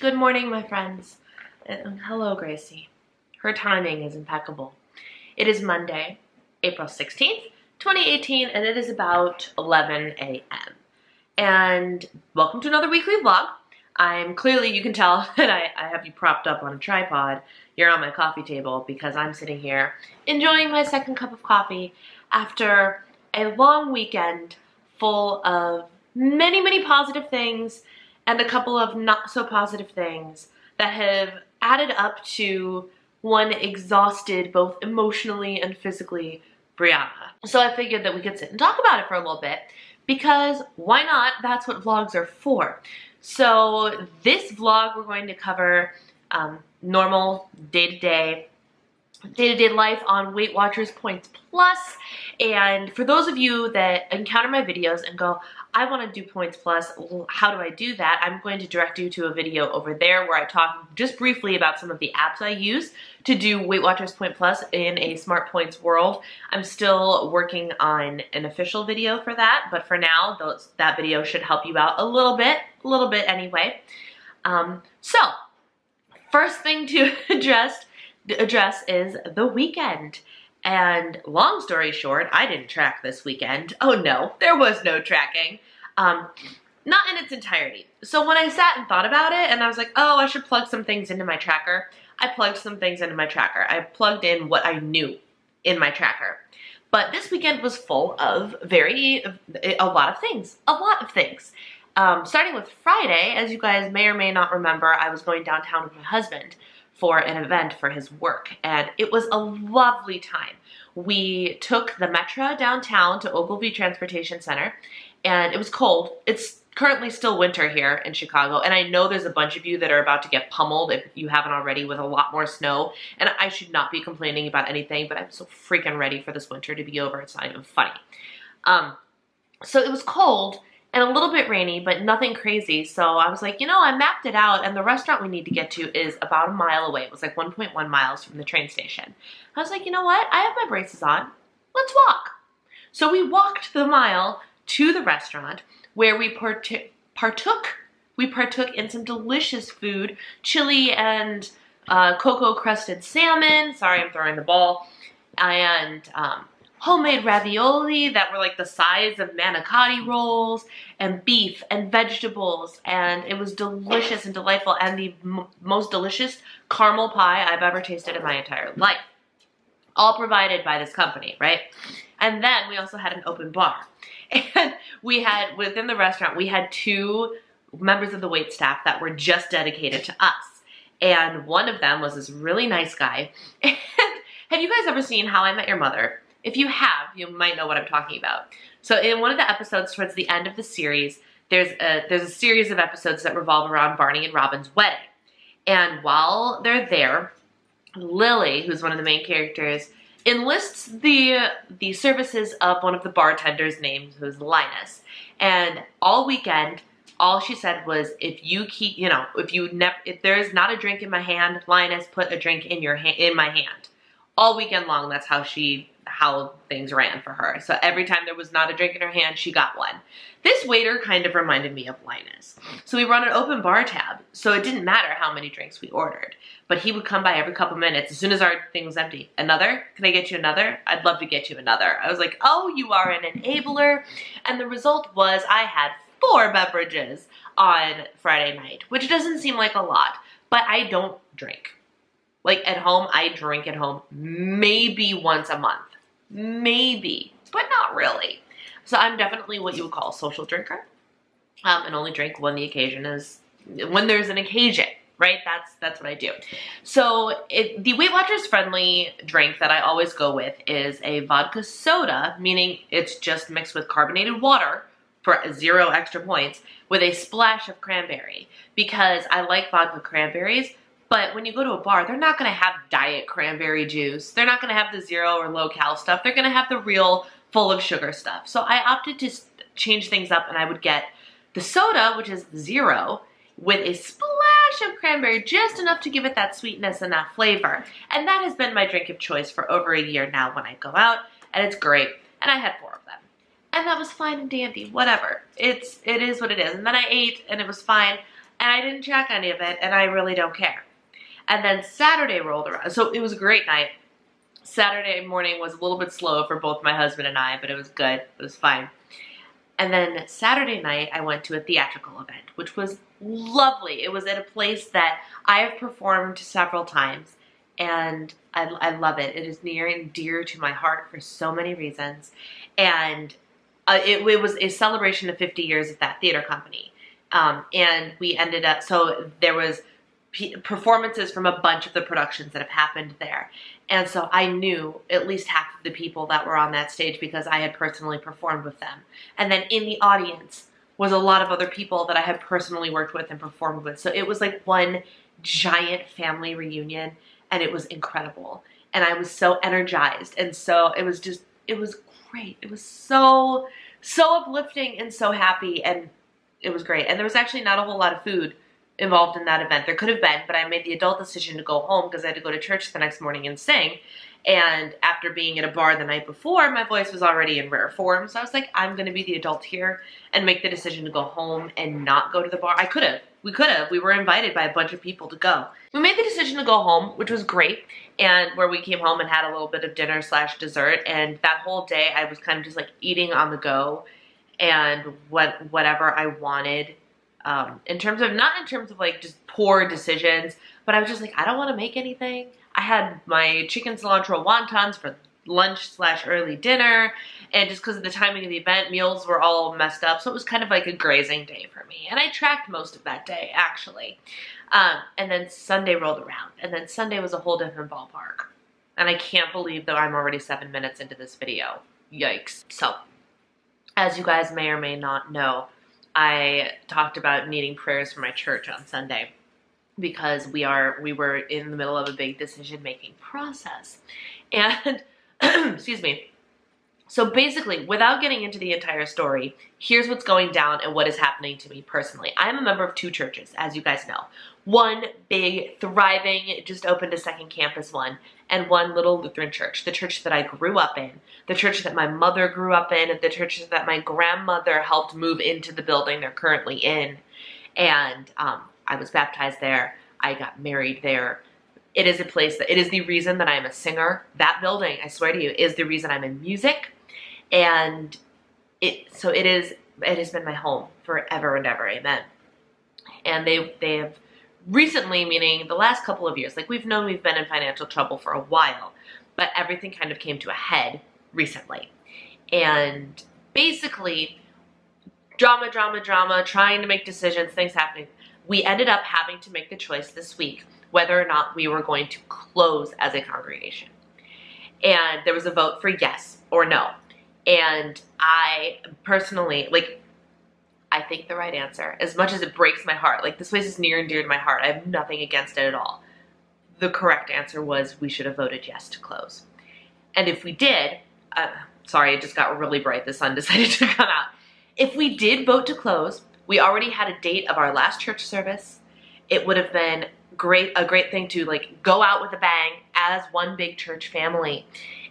Good morning, my friends. Hello, Gracie. Her timing is impeccable. It is Monday, April 16th, 2018, and it is about 11 a.m. And welcome to another weekly vlog. Clearly, you can tell that I have you propped up on a tripod here on my coffee table because I'm sitting here enjoying my second cup of coffee after a long weekend full of many, many positive things and a couple of not so positive things that have added up to one exhausted, both emotionally and physically, Brianna. So I figured that we could sit and talk about it for a little bit because why not? That's what vlogs are for. So this vlog, we're going to cover normal day-to-day life on Weight Watchers Points Plus. And for those of you that encounter my videos and go, I want to do Points Plus, well, how do I do that? I'm going to direct you to a video over there where I talk just briefly about some of the apps I use to do Weight Watchers Point Plus in a Smart Points world. I'm still working on an official video for that, but for now, that video should help you out a little bit anyway. So, first thing to address is the weekend. And long story short, I didn't track this weekend. Oh no, there was no tracking. Not in its entirety. So when I sat and thought about it and I was like, oh, I should plug some things into my tracker, I plugged some things into my tracker. I plugged in what I knew in my tracker. But this weekend was full of a lot of things. Starting with Friday, as you guys may or may not remember, I was going downtown with my husband for an event for his work, and it was a lovely time. We took the Metro downtown to Ogilvy Transportation Center, and it was cold. It's currently still winter here in Chicago, and I know there's a bunch of you that are about to get pummeled if you haven't already with a lot more snow, and I should not be complaining about anything, but I'm so freaking ready for this winter to be over. It's not even funny. So it was cold, and a little bit rainy, but nothing crazy. So I was like, you know, I mapped it out, and the restaurant we need to get to is about a mile away. It was like 1.1 miles from the train station. I was like, you know what? I have my braces on. Let's walk. So we walked the mile to the restaurant where we partook in some delicious food, chili and cocoa-crusted salmon. Sorry, I'm throwing the ball. And homemade ravioli that were like the size of manicotti rolls, and beef and vegetables, and it was delicious and delightful, and the most delicious caramel pie I've ever tasted in my entire life. All provided by this company, right? And then we also had an open bar. And we had, within the restaurant, we had 2 members of the wait staff that were just dedicated to us. And one of them was this really nice guy. And have you guys ever seen How I Met Your Mother? If you have, you might know what I'm talking about. So in one of the episodes towards the end of the series, there's a series of episodes that revolve around Barney and Robin's wedding. And while they're there, Lily, who's one of the main characters, enlists the services of one of the bartenders named who's Linus. And all weekend, all she said was, if there is not a drink in my hand, Linus, put a drink in my hand. All weekend long, that's how things ran for her. So every time there was not a drink in her hand, she got one. This waiter kind of reminded me of Linus. So we run an open bar tab, so it didn't matter how many drinks we ordered. But he would come by every couple minutes as soon as our thing was empty. Another? Can I get you another? I'd love to get you another. I was like, oh, you are an enabler. And the result was I had 4 beverages on Friday night, which doesn't seem like a lot, but I don't drink. Like at home, I drink at home maybe once a month. Maybe, but not really. So I'm definitely what you would call a social drinker, and only drink when there's an occasion, right? That's what I do. So the Weight Watchers friendly drink that I always go with is a vodka soda, meaning it's just mixed with carbonated water for 0 extra points with a splash of cranberry, because I like vodka cranberries. But when you go to a bar, they're not going to have diet cranberry juice. They're not going to have the 0 or low-cal stuff. They're going to have the real full of sugar stuff. So I opted to change things up, and I would get the soda, which is 0, with a splash of cranberry, just enough to give it that sweetness and that flavor. And that has been my drink of choice for over a year now when I go out, and it's great. And I had 4 of them. And that was fine and dandy, whatever. It is what it is. And then I ate, and it was fine. And I didn't check any of it, and I really don't care. And then Saturday rolled around. So it was a great night. Saturday morning was a little bit slow for both my husband and I, but it was good. It was fine. And then Saturday night, I went to a theatrical event, which was lovely. It was at a place that I have performed several times, and I love it. It is near and dear to my heart for so many reasons. And it was a celebration of 50 years of that theater company. And we ended up, so there was performances from a bunch of the productions that have happened there. And so I knew at least half of the people that were on that stage because I had personally performed with them. And then in the audience was a lot of other people that I had personally worked with and performed with. So it was like one giant family reunion, and it was incredible. And I was so energized. And so it was great. It was so uplifting and so happy, and it was great. And there was actually not a whole lot of food involved in that event. There could have been, but I made the adult decision to go home because I had to go to church the next morning and sing. And after being at a bar the night before, my voice was already in rare form. So I was like, I'm going to be the adult here and make the decision to go home and not go to the bar. I could have. We could have. We were invited by a bunch of people to go. We made the decision to go home, which was great. And where we came home and had a little bit of dinner / dessert. And that whole day I was kind of just like eating on the go and whatever I wanted. Not in terms of like just poor decisions, but I was just like, I don't want to make anything. I had my chicken cilantro wontons for lunch / early dinner, and just because of the timing of the event, meals were all messed up, so it was kind of like a grazing day for me, and I tracked most of that day, actually. And then Sunday rolled around, and then Sunday was a whole different ballpark, and I can't believe that I'm already 7 minutes into this video. Yikes. So, as you guys may or may not know, I talked about needing prayers for my church on Sunday because we were in the middle of a big decision-making process. And, excuse me. So basically, without getting into the entire story, here's what's going down and what is happening to me personally. I am a member of 2 churches, as you guys know. One big, thriving, just opened a second campus one, and one little Lutheran church, the church that I grew up in, the church that my mother grew up in, the church that my grandmother helped move into the building they're currently in. And I was baptized there. I got married there. It is a place that, it is the reason that I'm a singer. That building, I swear to you, is the reason I'm in music. And it has been my home forever and ever, amen. And they have recently, meaning the last couple of years, like we've known we've been in financial trouble for a while, but everything kind of came to a head recently. And basically, drama, trying to make decisions, things happening. We ended up having to make the choice this week whether or not we were going to close as a congregation. And there was a vote for yes or no. And I personally, like, I think the right answer, as much as it breaks my heart, like this place is near and dear to my heart, I have nothing against it at all. The correct answer was we should have voted yes to close. And if we did, sorry, it just got really bright, the sun decided to come out. If we did vote to close, we already had a date of our last church service. It would have been a great thing to like go out with a bang as one big church family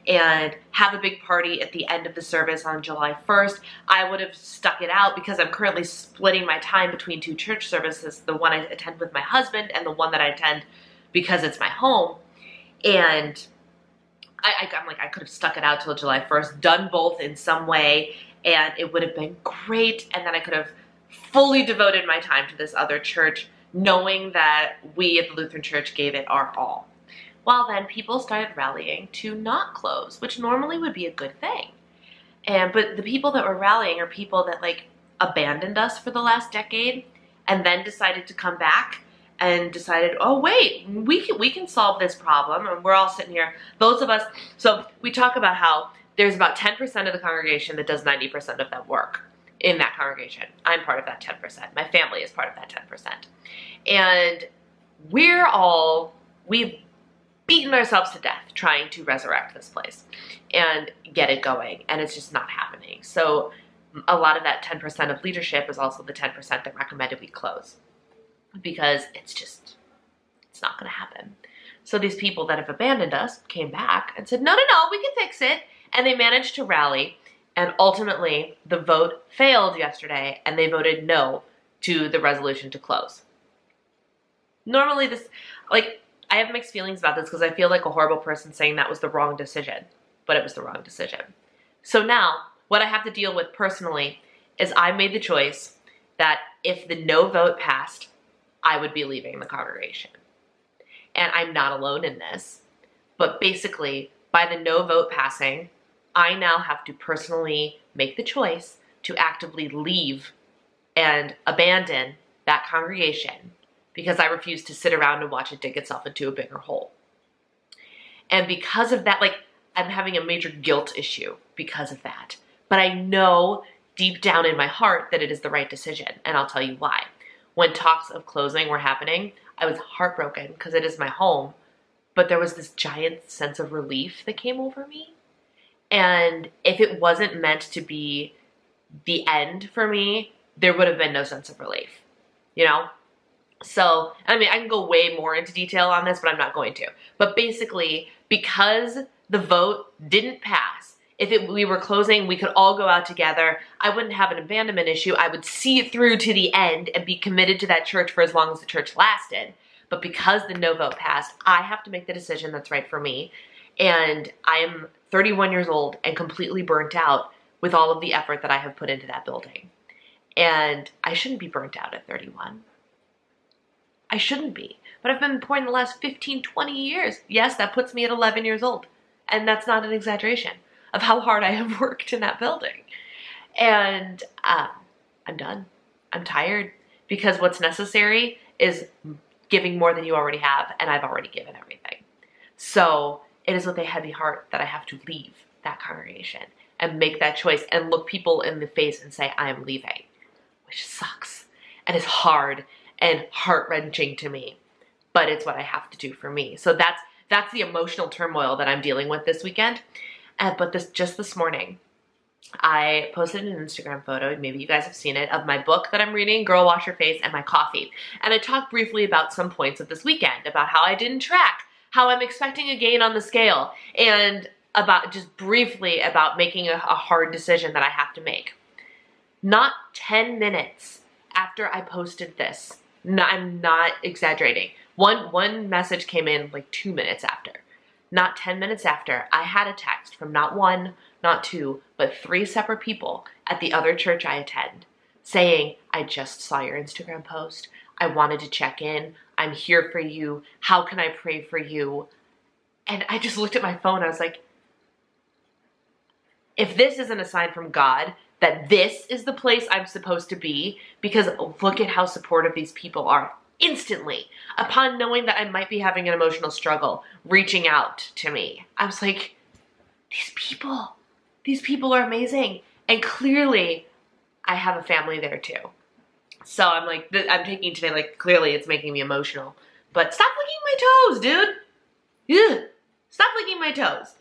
and have a big party at the end of the service on July 1st. I would have stuck it out because I'm currently splitting my time between 2 church services, the one I attend with my husband and the one that I attend because it's my home. And I'm like, I could have stuck it out till July 1st, done both in some way, and it would have been great. And then I could have fully devoted my time to this other church, knowing that we at the Lutheran Church gave it our all. Well, then people started rallying to not close, which normally would be a good thing. But the people that were rallying are people that like abandoned us for the last decade and then decided to come back and decided, oh wait, we can solve this problem. And we're all sitting here, those of us, so we talk about how there's about 10% of the congregation that does 90% of that work in that congregation. I'm part of that 10%. My family is part of that 10%. And we've beaten ourselves to death trying to resurrect this place and get it going, and it's just not happening. So a lot of that 10% of leadership is also the 10% that recommended we close because it's not going to happen. So these people that have abandoned us came back and said, no, we can fix it. And they managed to rally, and ultimately the vote failed yesterday, and they voted no to the resolution to close. Normally this, like, I have mixed feelings about this because I feel like a horrible person saying that was the wrong decision, but it was the wrong decision. So now, what I have to deal with personally is I made the choice that if the no vote passed, I would be leaving the congregation. And I'm not alone in this, but basically, by the no vote passing, I now have to personally make the choice to actively leave and abandon that congregation because I refuse to sit around and watch it dig itself into a bigger hole. And because of that, like, I'm having a major guilt issue because of that. But I know deep down in my heart that it is the right decision, and I'll tell you why. When talks of closing were happening, I was heartbroken because it is my home, but there was this giant sense of relief that came over me. And if it wasn't meant to be the end for me, there would have been no sense of relief, you know? So, I mean, I can go way more into detail on this, but I'm not going to. But basically, because the vote didn't pass, if we were closing, we could all go out together. I wouldn't have an abandonment issue. I would see it through to the end and be committed to that church for as long as the church lasted. But because the no vote passed, I have to make the decision that's right for me. And I am 31 years old and completely burnt out with all of the effort that I have put into that building. And I shouldn't be burnt out at 31. I shouldn't be. But I've been employed in the last 15, 20 years. Yes, that puts me at 11 years old. And that's not an exaggeration of how hard I have worked in that building. And I'm done. I'm tired because what's necessary is giving more than you already have, and I've already given everything. So it is with a heavy heart that I have to leave that congregation and make that choice and look people in the face and say, I am leaving, which sucks and is hard and heart-wrenching to me, but it's what I have to do for me. So that's the emotional turmoil that I'm dealing with this weekend. But just this morning, I posted an Instagram photo, maybe you guys have seen it, of my book that I'm reading, Girl Wash Your Face, and my coffee. And I talked briefly about some points of this weekend, about how I didn't track, how I'm expecting a gain on the scale, and about just briefly about making a hard decision that I have to make. Not 10 minutes after I posted this, I'm not exaggerating, one message came in like 2 minutes after. Not 10 minutes after, I had a text from not one, not two, but 3 separate people at the other church I attend saying, I just saw your Instagram post. I wanted to check in. I'm here for you. How can I pray for you? And I just looked at my phone. I was like, if this isn't a sign from God that this is the place I'm supposed to be, because look at how supportive these people are. Instantly, upon knowing that I might be having an emotional struggle, reaching out to me. I was like, these people are amazing. And clearly, I have a family there too. So I'm like, I'm taking today, like, clearly it's making me emotional. But stop licking my toes, dude. Ugh. Stop licking my toes.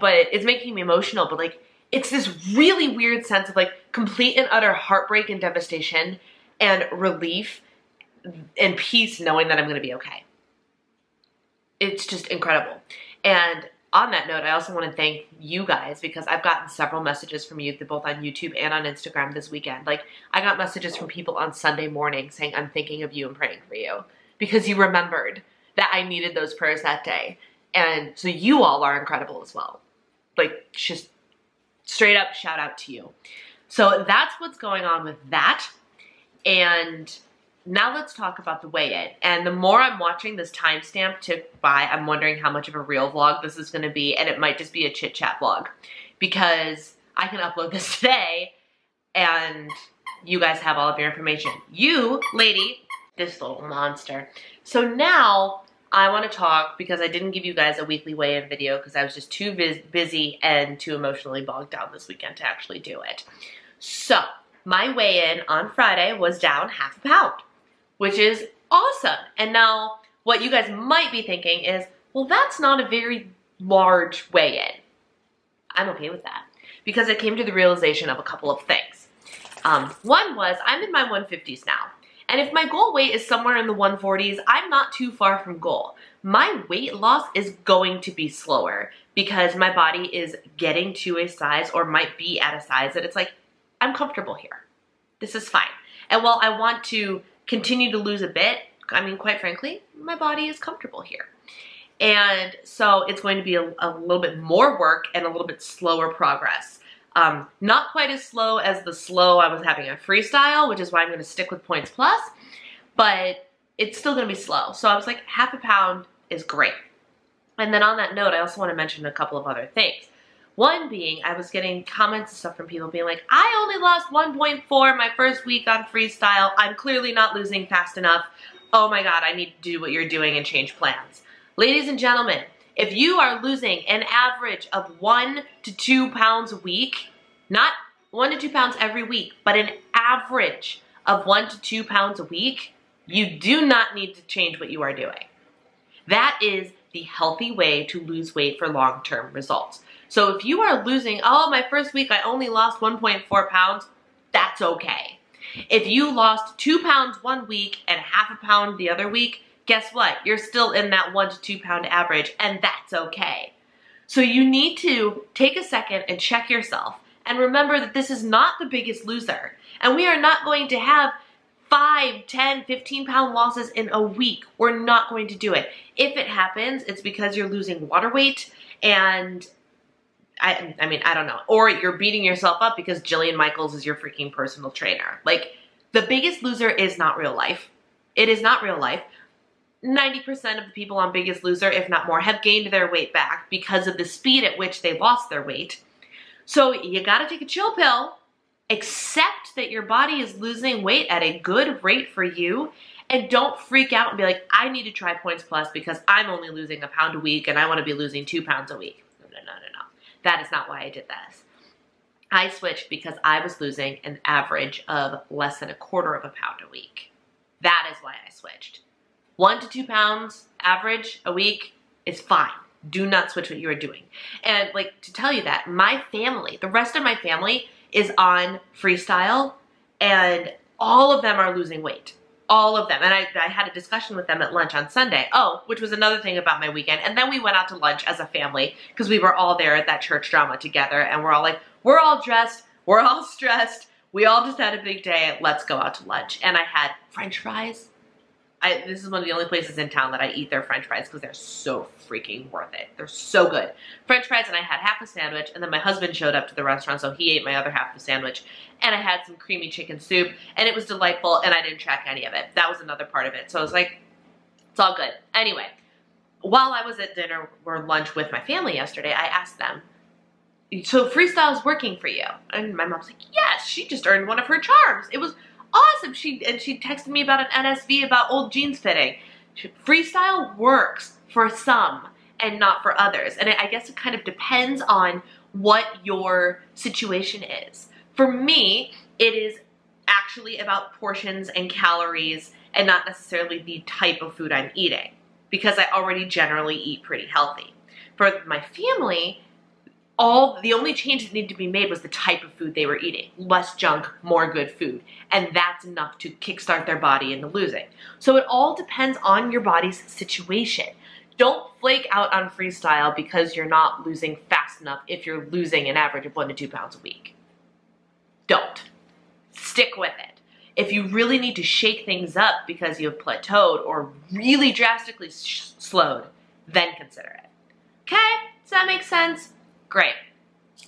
But it's making me emotional. But like, it's this really weird sense of like complete and utter heartbreak and devastation and relief and peace knowing that I'm going to be okay. It's just incredible. And on that note, I also want to thank you guys because I've gotten several messages from you both on YouTube and on Instagram this weekend. Like, I got messages from people on Sunday morning saying, I'm thinking of you and praying for you because you remembered that I needed those prayers that day. And so you all are incredible as well. Like, just straight up shout out to you. So that's what's going on with that. And now let's talk about the weigh-in. And the more I'm watching this timestamp tick by, I'm wondering how much of a real vlog this is going to be. And it might just be a chit-chat vlog because I can upload this today and you guys have all of your information. You, lady, this little monster. So now I want to talk because I didn't give you guys a weekly weigh-in video because I was just too busy and too emotionally bogged down this weekend to actually do it. So my weigh-in on Friday was down ½ a pound, which is awesome. And now what you guys might be thinking is, well, that's not a very large weigh-in. I'm okay with that because I came to the realization of a couple of things. One was I'm in my 150s now. And if my goal weight is somewhere in the 140s, I'm not too far from goal. My weight loss is going to be slower because my body is getting to a size or might be at a size that it's like, I'm comfortable here. This is fine. And while I want to continue to lose a bit, I mean, quite frankly, my body is comfortable here. And so it's going to be a little bit more work and a little bit slower progress. Not quite as slow as the slow I was having on freestyle, which is why I'm going to stick with points plus, but it's still going to be slow. So I was like, half a pound is great. And then on that note, I also want to mention a couple of other things. One being, I was getting comments and stuff from people being like, I only lost 1.4 my first week on freestyle. I'm clearly not losing fast enough. Oh my God, I need to do what you're doing and change plans. Ladies and gentlemen, if you are losing an average of 1 to 2 pounds a week, not 1 to 2 pounds every week, but an average of 1 to 2 pounds a week, you do not need to change what you are doing. That is the healthy way to lose weight for long-term results. So if you are losing, oh, my first week I only lost 1.4 pounds, that's okay. If you lost 2 pounds one week and half a pound the other week, guess what? You're still in that 1 to 2 pound average, and that's okay. So you need to take a second and check yourself and remember that this is not the biggest loser. And we are not going to have 5, 10, 15 pound losses in a week. We're not going to do it. If it happens, it's because you're losing water weight and I mean, I don't know. Or you're beating yourself up because Jillian Michaels is your freaking personal trainer. Like, the biggest loser is not real life. It is not real life. 90% of the people on Biggest Loser, if not more, have gained their weight back because of the speed at which they lost their weight. So you gotta take a chill pill, accept that your body is losing weight at a good rate for you, and don't freak out and be like, I need to try Points Plus because I'm only losing a pound a week and I wanna be losing 2 pounds a week. No. That is not why I did this. I switched because I was losing an average of less than 1/4 of a pound a week. That is why I switched. 1 to 2 pounds average a week is fine. Do not switch what you are doing. And like, to tell you that, my family, the rest of my family is on freestyle and all of them are losing weight. All of them. And I had a discussion with them at lunch on Sunday. Oh, which was another thing about my weekend. And then we went out to lunch as a family because we were all there at that church drama together. And we're all like, we're all dressed. We're all stressed. We all just had a big day. Let's go out to lunch. And I had French fries. This is one of the only places in town that I eat their French fries because they're so freaking worth it. They're so good. French fries, and I had half a sandwich, and then my husband showed up to the restaurant, so he ate my other half of the sandwich, and I had some creamy chicken soup, and it was delightful, and I didn't track any of it. That was another part of it. So I was like, it's all good. Anyway, while I was at dinner or lunch with my family yesterday, I asked them, so freestyle is working for you? And my mom's like, yes, she just earned one of her charms. It was awesome. She texted me about an NSV about old jeans fitting. Freestyle works for some and not for others. And I guess it kind of depends on what your situation is. For me, it is actually about portions and calories and not necessarily the type of food I'm eating because I already generally eat pretty healthy. For my family, the only change that needed to be made was the type of food they were eating. Less junk, more good food. And that's enough to kickstart their body into losing. So it all depends on your body's situation. Don't flake out on freestyle because you're not losing fast enough if you're losing an average of 1 to 2 pounds a week. Don't. Stick with it. If you really need to shake things up because you have plateaued or really drastically slowed, then consider it. Okay? Does that make sense? Great.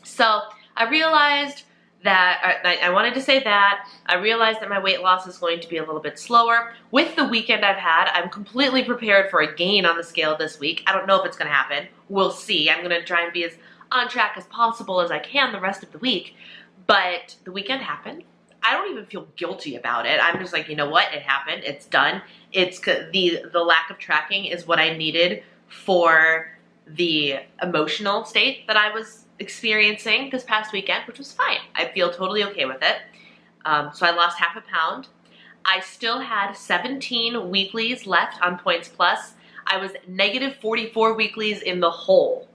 So I realized that, I wanted to say that, I realized that my weight loss is going to be a little bit slower. With the weekend I've had, I'm completely prepared for a gain on the scale this week. I don't know if it's going to happen. We'll see. I'm going to try and be as on track as possible as I can the rest of the week. But the weekend happened. I don't even feel guilty about it. I'm just like, you know what? It happened. It's done. It's the lack of tracking is what I needed for the emotional state that I was experiencing this past weekend, which was fine. I feel totally okay with it. So I lost half a pound. I still had 17 weeklies left on Points Plus. I was negative 44 weeklies in the hole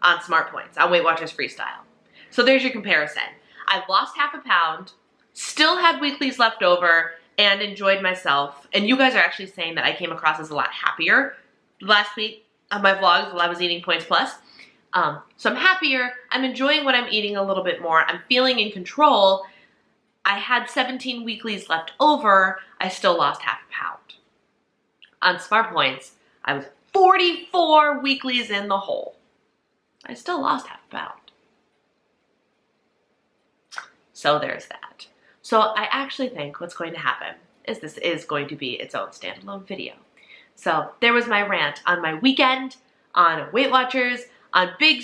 on Smart Points, on Weight Watchers Freestyle. So there's your comparison. I lost half a pound, still had weeklies left over, and enjoyed myself. And you guys are actually saying that I came across as a lot happier last week on my vlogs while I was eating Points Plus. So I'm happier. I'm enjoying what I'm eating a little bit more. I'm feeling in control. I had 17 weeklies left over, I still lost half a pound. On Smart Points, I was 44 weeklies in the hole. I still lost half a pound. So there's that. So I actually think what's going to happen is this is going to be its own standalone video. So there was my rant on my weekend, on Weight Watchers, on big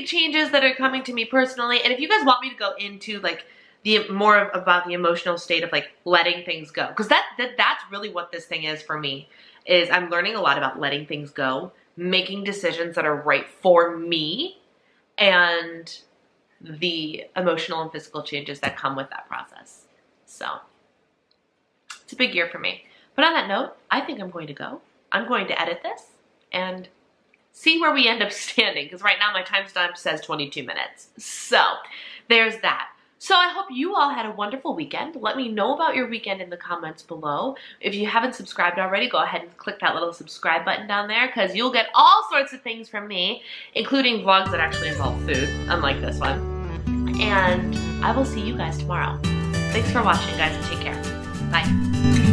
changes that are coming to me personally. And if you guys want me to go into like the more about the emotional state of like letting things go, because that's really what this thing is for me, is I'm learning a lot about letting things go, making decisions that are right for me, and the emotional and physical changes that come with that process. So it's a big year for me. But on that note, I think I'm going to go. I'm going to edit this and see where we end up standing, because right now my timestamp says 22 minutes. So there's that. So I hope you all had a wonderful weekend. Let me know about your weekend in the comments below. If you haven't subscribed already, go ahead and click that little subscribe button down there, because you'll get all sorts of things from me, including vlogs that actually involve food, unlike this one. And I will see you guys tomorrow. Thanks for watching, guys, and take care. Bye.